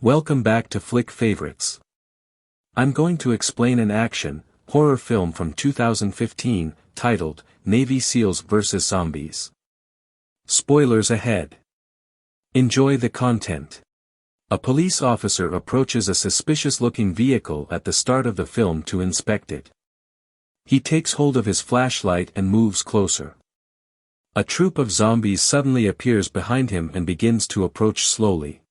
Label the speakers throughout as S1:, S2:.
S1: Welcome back to Flick Favorites. I'm going to explain an action, horror film from 2015, titled, Navy SEALs vs. Zombies. Spoilers ahead. Enjoy the content. A police officer approaches a suspicious-looking vehicle at the start of the film to inspect it. He takes hold of his flashlight and moves closer. A troop of zombies suddenly appears behind him and begins to approach slowly.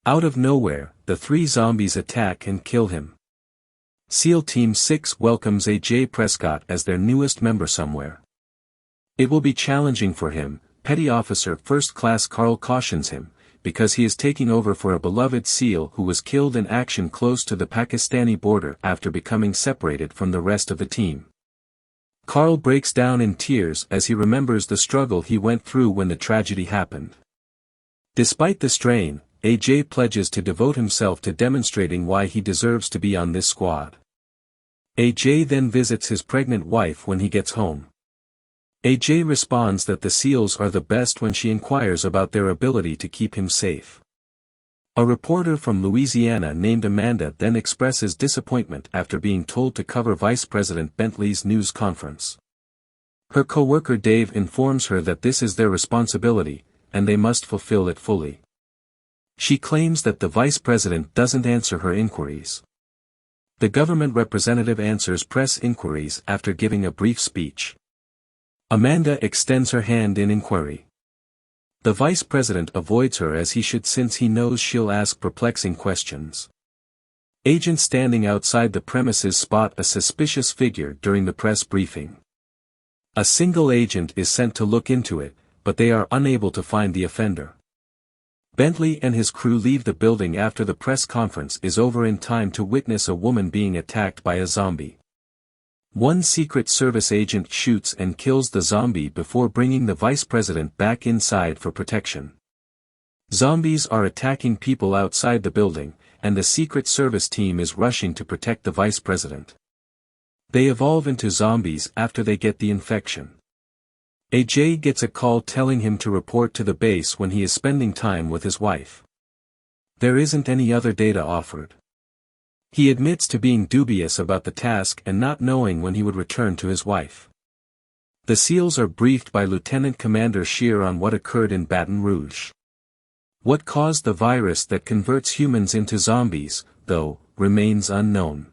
S1: Out of nowhere, the three zombies attack and kill him. SEAL Team 6 welcomes A.J. Prescott as their newest member somewhere. It will be challenging for him, Petty Officer First Class Carl cautions him, because he is taking over for a beloved SEAL who was killed in action close to the Pakistani border after becoming separated from the rest of the team. Carl breaks down in tears as he remembers the struggle he went through when the tragedy happened. Despite the strain, A.J. pledges to devote himself to demonstrating why he deserves to be on this squad. A.J. then visits his pregnant wife when he gets home. A.J. responds that the SEALs are the best when she inquires about their ability to keep him safe. A reporter from Louisiana named Amanda then expresses disappointment after being told to cover Vice President Bentley's news conference. Her co-worker Dave informs her that this is their responsibility, and they must fulfill it fully. She claims that the vice president doesn't answer her inquiries. The government representative answers press inquiries after giving a brief speech. Amanda extends her hand in inquiry. The vice president avoids her as he should since he knows she'll ask perplexing questions. Agents standing outside the premises spot a suspicious figure during the press briefing. A single agent is sent to look into it, but they are unable to find the offender. Bentley and his crew leave the building after the press conference is over in time to witness a woman being attacked by a zombie. One Secret Service agent shoots and kills the zombie before bringing the vice president back inside for protection. Zombies are attacking people outside the building, and the Secret Service team is rushing to protect the vice president. They evolve into zombies after they get the infection. A.J. gets a call telling him to report to the base when he is spending time with his wife. There isn't any other data offered. He admits to being dubious about the task and not knowing when he would return to his wife. The SEALs are briefed by Lieutenant Commander Scheer on what occurred in Baton Rouge. What caused the virus that converts humans into zombies, though, remains unknown.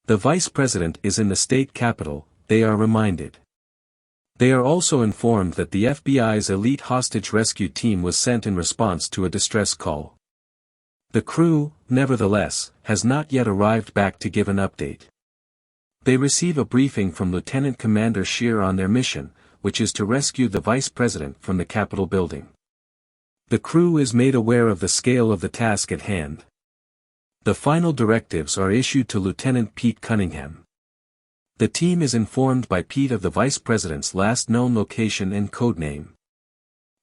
S1: The vice president is in the state capitol, they are reminded. They are also informed that the FBI's elite hostage rescue team was sent in response to a distress call. The crew, nevertheless, has not yet arrived back to give an update. They receive a briefing from Lieutenant Commander Scheer on their mission, which is to rescue the vice president from the Capitol building. The crew is made aware of the scale of the task at hand. The final directives are issued to Lieutenant Pete Cunningham. The team is informed by Pete of the vice president's last known location and codename.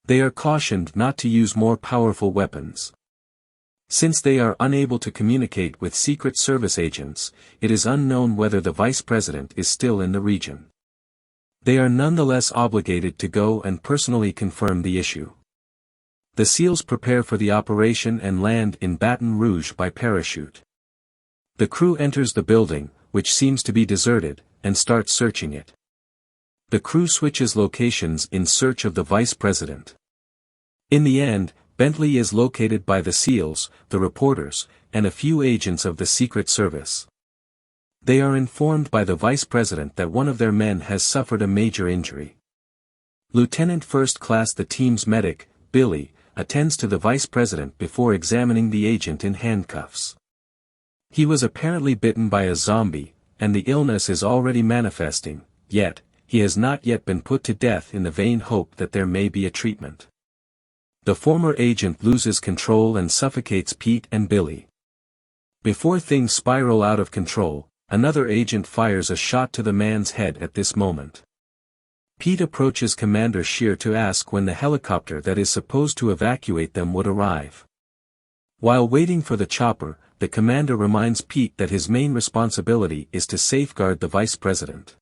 S1: They are cautioned not to use more powerful weapons. Since they are unable to communicate with Secret Service agents, it is unknown whether the vice president is still in the region. They are nonetheless obligated to go and personally confirm the issue. The SEALs prepare for the operation and land in Baton Rouge by parachute. The crew enters the building, which seems to be deserted, and starts searching it. The crew switches locations in search of the vice president. In the end, Bentley is located by the SEALs, the reporters, and a few agents of the Secret Service. They are informed by the vice president that one of their men has suffered a major injury. Lieutenant First Class, the team's medic, Billy, attends to the vice president before examining the agent in handcuffs. He was apparently bitten by a zombie, and the illness is already manifesting, yet, he has not yet been put to death in the vain hope that there may be a treatment. The former agent loses control and suffocates Pete and Billy. Before things spiral out of control, another agent fires a shot to the man's head at this moment. Pete approaches Commander Scheer to ask when the helicopter that is supposed to evacuate them would arrive. While waiting for the chopper, the commander reminds Pete that his main responsibility is to safeguard the vice president.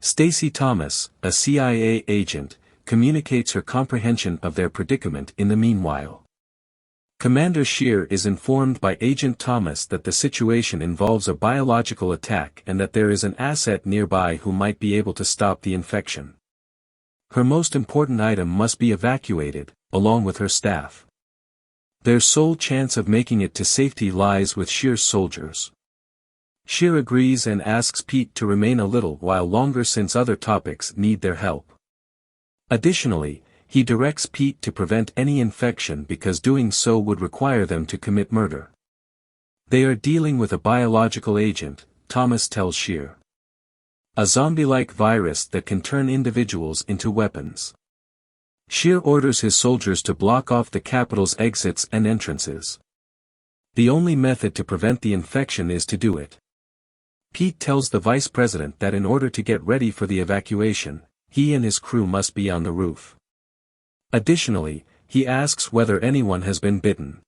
S1: Stacy Thomas, a CIA agent, communicates her comprehension of their predicament in the meanwhile. Commander Scheer is informed by Agent Thomas that the situation involves a biological attack and that there is an asset nearby who might be able to stop the infection. Her most important item must be evacuated, along with her staff. Their sole chance of making it to safety lies with Scheer's soldiers. Scheer agrees and asks Pete to remain a little while longer since other topics need their help. Additionally, he directs Pete to prevent any infection because doing so would require them to commit murder. They are dealing with a biological agent, Thomas tells Scheer. A zombie-like virus that can turn individuals into weapons. Scheer orders his soldiers to block off the capital's exits and entrances. The only method to prevent the infection is to do it. Pete tells the vice president that in order to get ready for the evacuation, he and his crew must be on the roof. Additionally, he asks whether anyone has been bitten.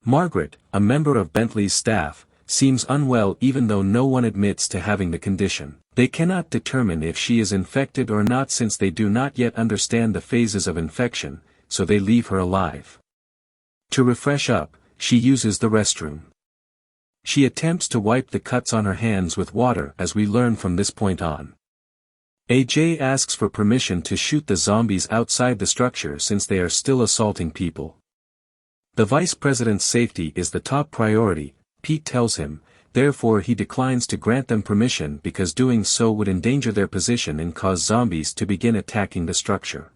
S1: Margaret, a member of Bentley's staff, seems unwell even though no one admits to having the condition. They cannot determine if she is infected or not since they do not yet understand the phases of infection, so they leave her alive. To refresh up, she uses the restroom. She attempts to wipe the cuts on her hands with water as we learn from this point on. AJ asks for permission to shoot the zombies outside the structure since they are still assaulting people. The vice president's safety is the top priority, Pete tells him, therefore he declines to grant them permission because doing so would endanger their position and cause zombies to begin attacking the structure.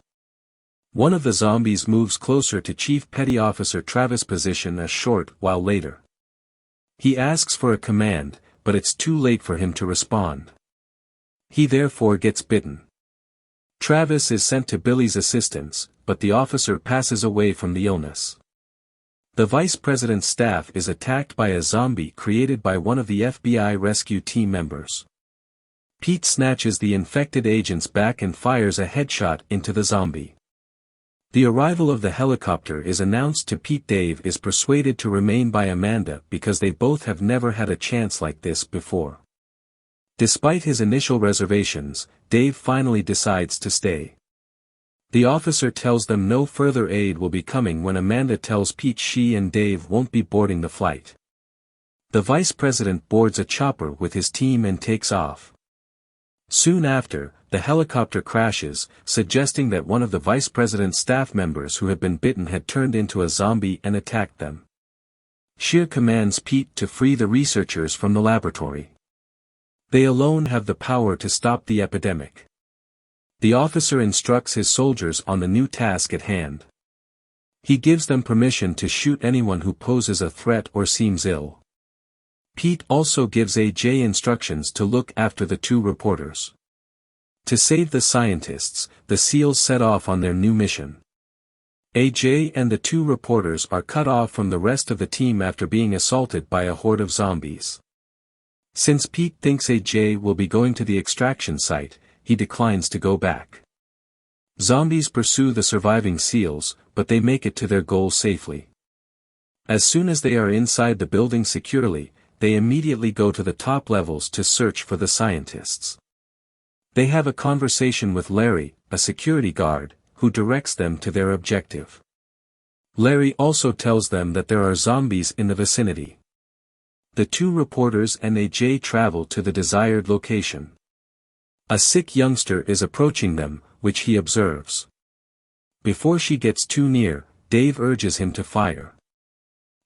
S1: One of the zombies moves closer to Chief Petty Officer Travis' position a short while later. He asks for a command, but it's too late for him to respond. He therefore gets bitten. Travis is sent to Billy's assistance, but the officer passes away from the illness. The vice president's staff is attacked by a zombie created by one of the FBI rescue team members. Pete snatches the infected agents back and fires a headshot into the zombie. The arrival of the helicopter is announced to Pete. Dave is persuaded to remain by Amanda because they both have never had a chance like this before. Despite his initial reservations, Dave finally decides to stay. The officer tells them no further aid will be coming when Amanda tells Pete she and Dave won't be boarding the flight. The vice president boards a chopper with his team and takes off. Soon after, the helicopter crashes, suggesting that one of the vice president's staff members who had been bitten had turned into a zombie and attacked them. Scheer commands Pete to free the researchers from the laboratory. They alone have the power to stop the epidemic. The officer instructs his soldiers on the new task at hand. He gives them permission to shoot anyone who poses a threat or seems ill. Pete also gives AJ instructions to look after the two reporters. To save the scientists, the SEALs set off on their new mission. AJ and the two reporters are cut off from the rest of the team after being assaulted by a horde of zombies. Since Pete thinks AJ will be going to the extraction site, he declines to go back. Zombies pursue the surviving SEALs, but they make it to their goal safely. As soon as they are inside the building securely, they immediately go to the top levels to search for the scientists. They have a conversation with Larry, a security guard, who directs them to their objective. Larry also tells them that there are zombies in the vicinity. The two reporters and AJ travel to the desired location. A sick youngster is approaching them, which he observes. Before she gets too near, Dave urges him to fire.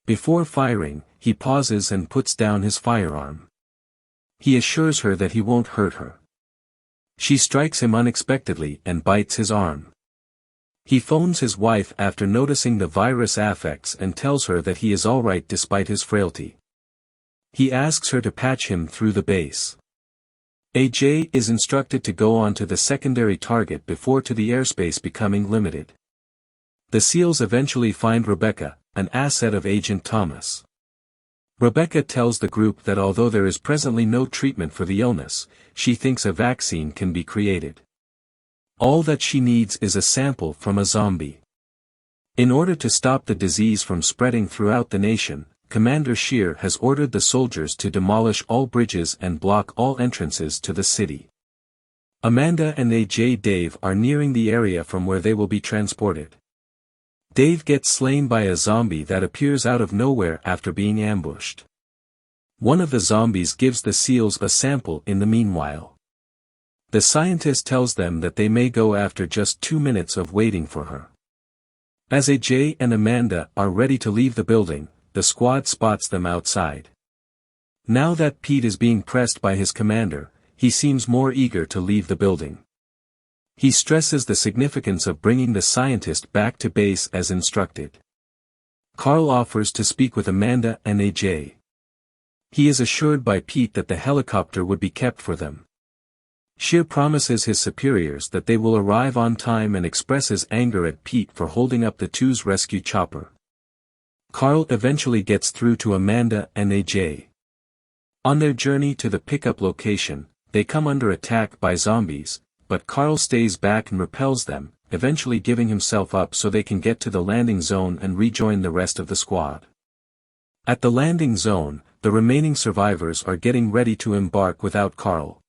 S1: Before firing, he pauses and puts down his firearm. He assures her that he won't hurt her. She strikes him unexpectedly and bites his arm. He phones his wife after noticing the virus affects and tells her that he is alright despite his frailty. He asks her to patch him through the base. AJ is instructed to go on to the secondary target before to the airspace becoming limited. The SEALs eventually find Rebecca, an asset of Agent Thomas. Rebecca tells the group that although there is presently no treatment for the illness, she thinks a vaccine can be created. All that she needs is a sample from a zombie. In order to stop the disease from spreading throughout the nation, Commander Scheer has ordered the soldiers to demolish all bridges and block all entrances to the city. Amanda and AJ Dave are nearing the area from where they will be transported. Dave gets slain by a zombie that appears out of nowhere after being ambushed. One of the zombies gives the SEALs a sample in the meanwhile. The scientist tells them that they may go after just 2 minutes of waiting for her. As AJ and Amanda are ready to leave the building, the squad spots them outside. Now that Pete is being pressed by his commander, he seems more eager to leave the building. He stresses the significance of bringing the scientist back to base as instructed. Carl offers to speak with Amanda and AJ. He is assured by Pete that the helicopter would be kept for them. Scheer promises his superiors that they will arrive on time and expresses anger at Pete for holding up the two's rescue chopper. Carl eventually gets through to Amanda and AJ. On their journey to the pickup location, they come under attack by zombies, but Carl stays back and repels them, eventually giving himself up so they can get to the landing zone and rejoin the rest of the squad. At the landing zone, the remaining survivors are getting ready to embark without Carl.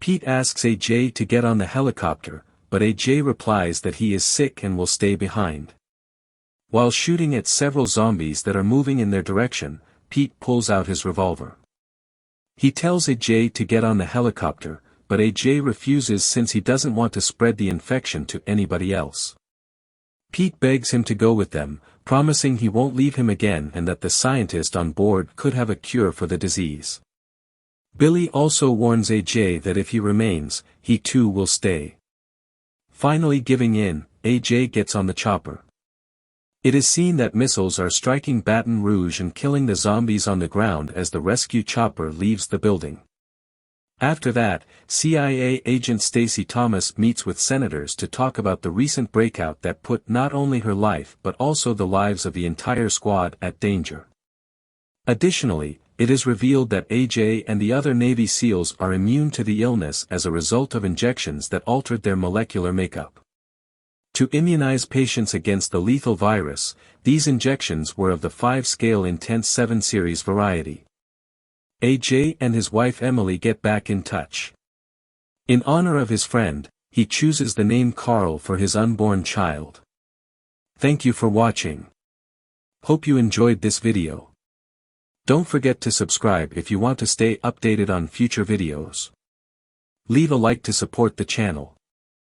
S1: Pete asks AJ to get on the helicopter, but AJ replies that he is sick and will stay behind. While shooting at several zombies that are moving in their direction, Pete pulls out his revolver. He tells AJ to get on the helicopter, but AJ refuses since he doesn't want to spread the infection to anybody else. Pete begs him to go with them, promising he won't leave him again and that the scientist on board could have a cure for the disease. Billy also warns AJ that if he remains, he too will stay. Finally giving in, AJ gets on the chopper. It is seen that missiles are striking Baton Rouge and killing the zombies on the ground as the rescue chopper leaves the building. After that, CIA agent Stacy Thomas meets with senators to talk about the recent breakout that put not only her life but also the lives of the entire squad at danger. Additionally, it is revealed that AJ and the other Navy SEALs are immune to the illness as a result of injections that altered their molecular makeup. To immunize patients against the lethal virus, these injections were of the 5-scale intense 7 series variety. AJ and his wife Emily get back in touch. In honor of his friend, he chooses the name Carl for his unborn child. Thank you for watching. Hope you enjoyed this video. Don't forget to subscribe if you want to stay updated on future videos. Leave a like to support the channel.